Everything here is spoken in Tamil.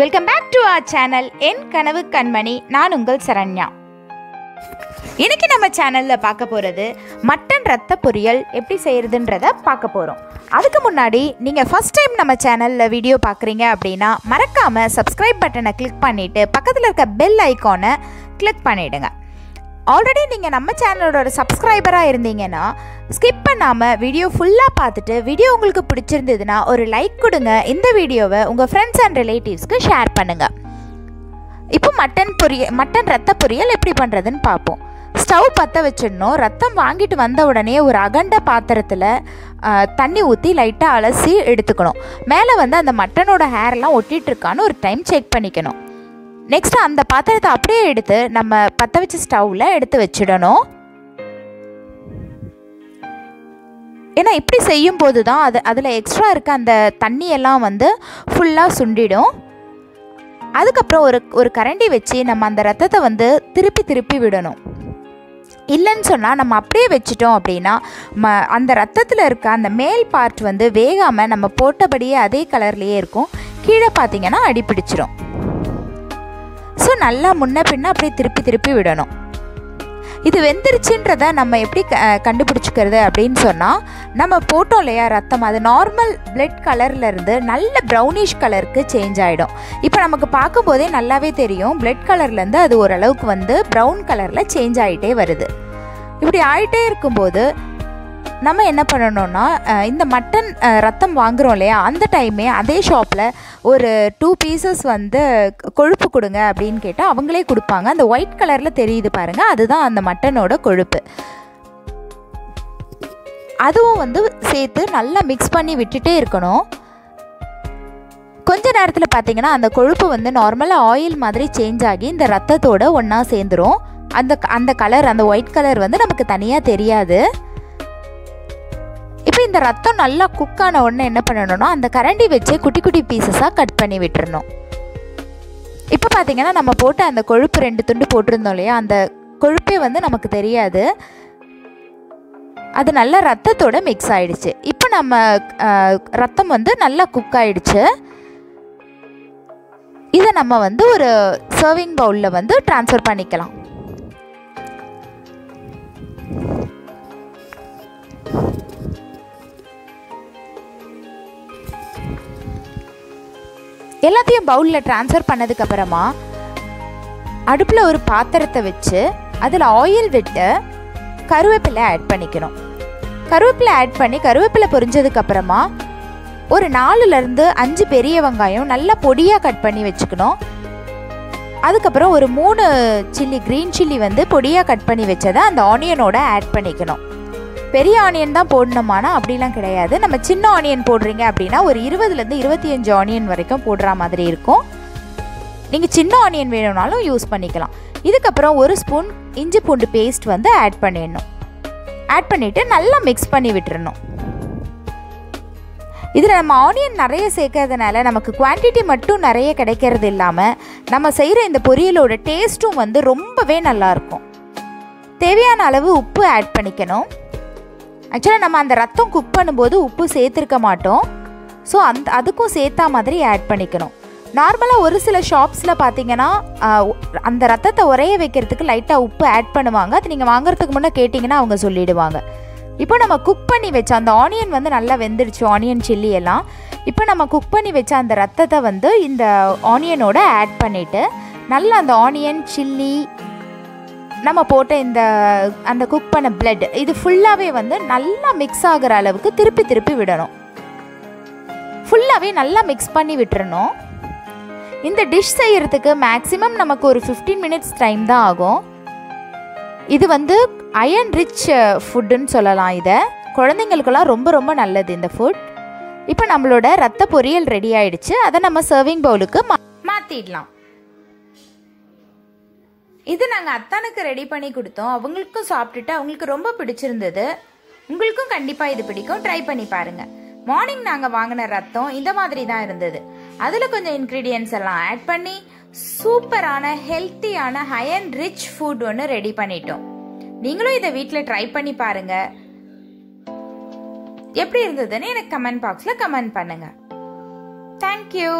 Welcome back to our channel En Kanavu Kanmani. நான் உங்கள் சரண்யா. இன்னைக்கு நம்ம சேனலில் பார்க்க போகிறது மட்டன் ரத்த பொரியல் எப்படி செய்கிறதுன்றதை பார்க்க போகிறோம். அதுக்கு முன்னாடி நீங்கள் ஃபஸ்ட் டைம் நம்ம சேனலில் வீடியோ பார்க்குறீங்க அப்படின்னா மறக்காமல் சப்ஸ்கிரைப் பட்டனை கிளிக் பண்ணிவிட்டு பக்கத்தில் இருக்க பெல் ஐக்கானை கிளிக் பண்ணிவிடுங்க. ஆல்ரெடி நீங்கள் நம்ம சேனலோட சப்ஸ்கிரைபராக இருந்தீங்கன்னா ஸ்கிப் பண்ணாமல் வீடியோ ஃபுல்லாக பார்த்துட்டு வீடியோ உங்களுக்கு பிடிச்சிருந்ததுன்னா ஒரு லைக் கொடுங்க. இந்த வீடியோவை உங்கள் ஃப்ரெண்ட்ஸ் அண்ட் ரிலேட்டிவ்ஸ்க்கு ஷேர் பண்ணுங்கள். இப்போ மட்டன் ரத்த பொரியல் எப்படி பண்ணுறதுன்னு பார்ப்போம். ஸ்டவ் பற்ற வச்சிடணும். ரத்தம் வாங்கிட்டு வந்த உடனே ஒரு அகண்ட பாத்திரத்தில் தண்ணி ஊற்றி லைட்டாக அலசி எடுத்துக்கணும். மேலே அந்த மட்டனோட ஹேர்லாம் ஒட்டிகிட்ருக்கான்னு ஒரு டைம் செக் பண்ணிக்கணும். நெக்ஸ்ட்டு அந்த பாத்திரத்தை அப்படியே எடுத்து நம்ம பற்ற வச்ச ஸ்டவ்வில் எடுத்து வச்சிடணும். ஏன்னா இப்படி செய்யும் போது தான் அதில் எக்ஸ்ட்ரா இருக்க அந்த தண்ணியெல்லாம் ஃபுல்லாக சுண்டிடும். அதுக்கப்புறம் ஒரு கரண்டி வச்சு நம்ம அந்த ரத்தத்தை திருப்பி விடணும். இல்லைன்னு சொன்னால் நம்ம அப்படியே வச்சிட்டோம் அப்படின்னா அந்த ரத்தத்தில் இருக்க அந்த மேல் பார்ட் வேகாமல் நம்ம போட்டபடியே அதே கலர்லேயே இருக்கும். கீழே பார்த்தீங்கன்னா அடிப்பிடிச்சிடும். ஸோ நல்லா முன்ன பின்ன அப்படியே திருப்பி விடணும். இது வெந்துருச்சுன்றதை நம்ம எப்படி கண்டுபிடிச்சிக்கிறது அப்படின்னு சொன்னால், நம்ம போட்டோம் இல்லையா ரத்தம், அது நார்மல் பிளட் கலர்லேருந்து நல்ல ப்ரௌனிஷ் கலருக்கு சேஞ்ச் ஆகிடும். இப்போ நமக்கு பார்க்கும்போதே நல்லாவே தெரியும் பிளட் கலர்லேருந்து அது ஓரளவுக்கு ப்ரௌன் கலரில் சேஞ்ச் ஆகிட்டே வருது. இப்படி ஆகிட்டே இருக்கும்போது நம்ம என்ன பண்ணணும்னா, இந்த மட்டன் ரத்தம் வாங்குகிறோம் இல்லையா, அந்த டைமே அதே ஷாப்பில் ஒரு 2 பீசஸ் கொழுப்பு கொடுங்க அப்படின்னு கேட்டால் அவங்களே கொடுப்பாங்க. அந்த ஒயிட் கலரில் தெரியுது பாருங்கள், அதுதான் அந்த மட்டனோட கொழுப்பு. அதுவும் சேர்த்து நல்லா மிக்ஸ் பண்ணி விட்டுட்டே இருக்கணும். கொஞ்ச நேரத்தில் பார்த்தீங்கன்னா அந்த கொழுப்பு நார்மலாக ஆயில் மாதிரி சேஞ்ச் ஆகி இந்த ரத்தத்தோடு ஒன்றா சேர்ந்துடும். அந்த கலர், அந்த ஒயிட் கலர் நமக்கு தனியாக தெரியாது. இப்போ இந்த ரத்தம் நல்லா குக்கான உடனே என்ன பண்ணணும்னா, அந்த கரண்டி வச்சு குட்டி குட்டி பீசஸாக கட் பண்ணி விட்டுறணும். இப்போ பார்த்தீங்கன்னா நம்ம போட்ட அந்த கொழுப்பு 2 துண்டு போட்டிருந்தோம் இல்லையா, அந்த கொழுப்பே நமக்கு தெரியாது. அது நல்லா ரத்தத்தோட மிக்ஸ் ஆகிடுச்சு. இப்போ நம்ம ரத்தம் நல்லா குக் ஆகிடுச்சு. இதை நம்ம ஒரு சர்விங் பவுலில் ட்ரான்ஸ்ஃபர் பண்ணிக்கலாம். எல்லாத்தையும் பவுலில் ட்ரான்ஸ்ஃபர் பண்ணதுக்கப்புறமா அடுப்பில் ஒரு பாத்திரத்தை வச்சு அதில் ஆயில் விட்டு கருவேப்பிலை ஆட் பண்ணிக்கணும். கருவேப்பிலை ஆட் பண்ணி கருவேப்பிலை பொரிஞ்சதுக்கப்புறமா ஒரு 4லேருந்து 5 பெரிய வெங்காயம் நல்லா பொடியாக கட் பண்ணி வச்சுக்கணும். அதுக்கப்புறம் ஒரு 3 சில்லி, க்ரீன் சில்லி பொடியாக கட் பண்ணி வச்சதை அந்த ஆனியனோட ஆட் பண்ணிக்கணும். பெரிய ஆனியன் தான் போடணுமானா அப்படிலாம் கிடையாது. நம்ம சின்ன ஆனியன் போடுறீங்க அப்படின்னா ஒரு 20லேருந்து 25 ஆனியன் வரைக்கும் போடுற மாதிரி இருக்கும். நீங்கள் சின்ன ஆனியன் வேணும்னாலும் யூஸ் பண்ணிக்கலாம். இதுக்கப்புறம் 1 ஸ்பூன் இஞ்சி பூண்டு பேஸ்ட் ஆட் பண்ணிடணும். ஆட் பண்ணிவிட்டு நல்லா மிக்ஸ் பண்ணி விட்டுறணும். இதில் நம்ம ஆனியன் நிறைய சேர்க்கறதுனால நமக்கு குவான்டிட்டி மட்டும் நிறைய கிடைக்கிறது இல்லாமல் நம்ம செய்கிற இந்த பொரியலோட டேஸ்ட்டும் ரொம்பவே நல்லாயிருக்கும். தேவையான அளவு உப்பு ஆட் பண்ணிக்கணும். ஆக்சுவலாக நம்ம அந்த ரத்தம் குக் பண்ணும்போது உப்பு சேர்த்துருக்க மாட்டோம். ஸோ அதுக்கும் சேர்த்தா மாதிரி ஆட் பண்ணிக்கணும். நார்மலாக ஒரு சில ஷாப்ஸில் பார்த்தீங்கன்னா அந்த ரத்தத்தை உரைய வைக்கிறதுக்கு லைட்டாக உப்பு ஆட் பண்ணுவாங்க. அது நீங்கள் வாங்குறதுக்கு முன்னே கேட்டிங்கன்னா அவங்க சொல்லிவிடுவாங்க. இப்போ நம்ம குக் பண்ணி வச்ச அந்த ஆனியன் நல்லா வெந்துடுச்சு, ஆனியன் சில்லி எல்லாம். இப்போ நம்ம குக் பண்ணி வச்ச அந்த ரத்தத்தை இந்த ஆனியனோட ஆட் பண்ணிவிட்டு நல்லா அந்த ஆனியன் சில்லி நம்ம போட்ட அந்த குக் பண்ண பிளட் இது ஃபுல்லாகவே நல்லா மிக்ஸ் ஆகிற அளவுக்கு திருப்பி விடணும். ஃபுல்லாகவே நல்லா மிக்ஸ் பண்ணி விட்டுறணும். இந்த டிஷ் செய்கிறதுக்கு மேக்ஸிமம் நமக்கு ஒரு 15 மினிட்ஸ் டைம் தான் ஆகும். இது அயர்ன் ரிச் ஃபுட்டுன்னு சொல்லலாம். இதை குழந்தைங்களுக்கெல்லாம் ரொம்ப ரொம்ப நல்லது இந்த ஃபுட். இப்போ நம்மளோட ரத்த பொரியல் ரெடி ஆகிடுச்சு. அதை நம்ம சர்விங் பவுலுக்கு மாற்றிடலாம். இது நாங்கள் அத்தானுக்கு ரெடி பண்ணி கொடுத்தோம். அவங்களுக்கும் சாப்பிட்டுட்டு அவங்களுக்கு ரொம்ப பிடிச்சிருந்தது. உங்களுக்கும் கண்டிப்பாக இது பிடிக்கும். ட்ரை பண்ணி பாருங்கள். மார்னிங் நாங்கள் வாங்கின ரத்தம் இந்த மாதிரி தான் இருந்தது. அதில் கொஞ்சம் இன்க்ரீடியன்ஸ் எல்லாம் ஆட் பண்ணி சூப்பரான ஹெல்த்தியான அயர்ன் ரிச் ஃபுட் ஒன்று ரெடி பண்ணிட்டோம். நீங்களும் இதை வீட்டில் ட்ரை பண்ணி பாருங்கள். எப்படி இருந்ததுன்னு எனக்கு கமெண்ட் பாக்ஸில் கமெண்ட் பண்ணுங்கள். தேங்க்யூ.